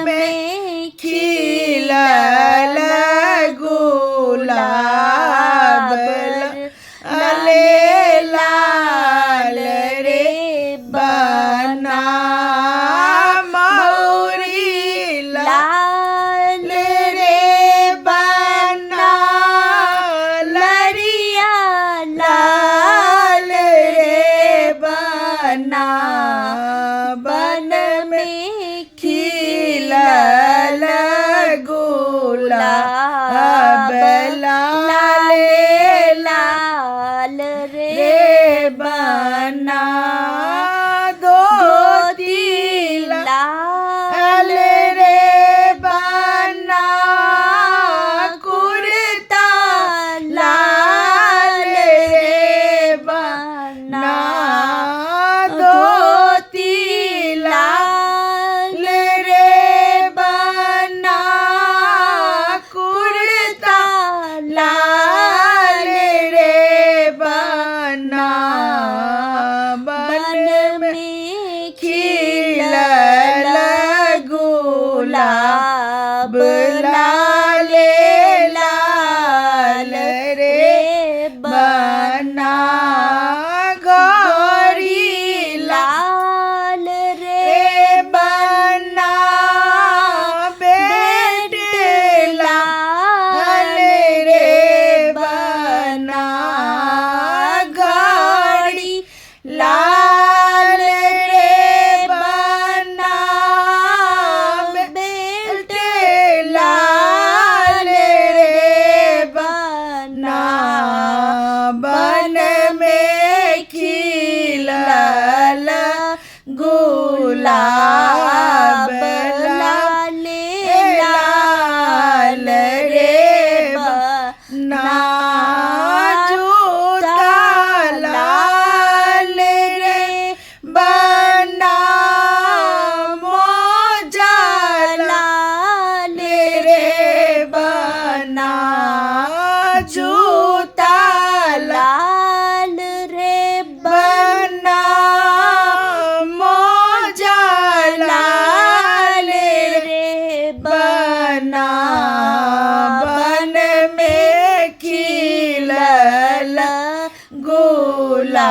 में खिलल गुलाब लाले लाल रे बना मौरी लाल रे बना लरिया लाल रे बना बन में खिलल गुलाब लाले लाल रे बना धोती लाल रे बना कुर्ता लाल रे बना धोती लाल रे बना कुर्ता लाल रे बना बन में खिलल गुलाब लाले लाल रे बना गौरी लाल रे बना बेटे लाल रे बना गौरी लाल रे बना बेटे लाल रे बना बन में खिलल गुलाब लाले लाल रे बना जूता लाल रे बना मोजा लाल रे बना जूता लाल रे बना मोजा लाल रे बना बन में खिलल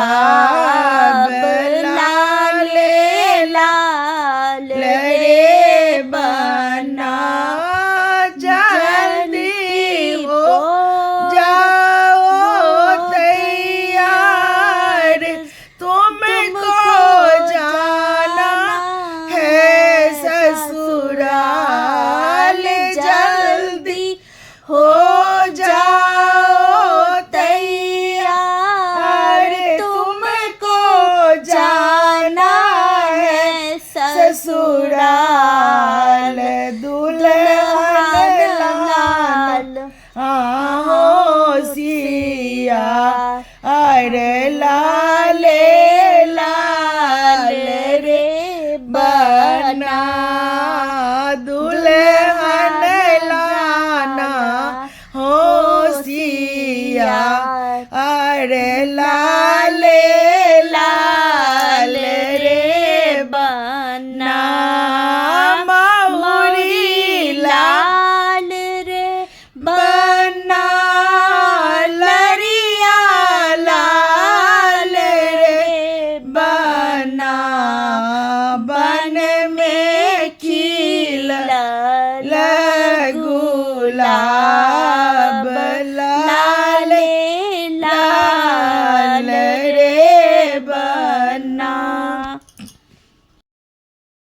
गुलाब लाले लाल रे बना जल्दी हो जाओ तैयार तुमको जाना है ससुराल जल्दी हो जाओ तैयार तुमको जाना है ससुराल दुल्हन लाल होशिया अरे लाले लाल रे बना दुल्हन लाना होशिया अरे लाल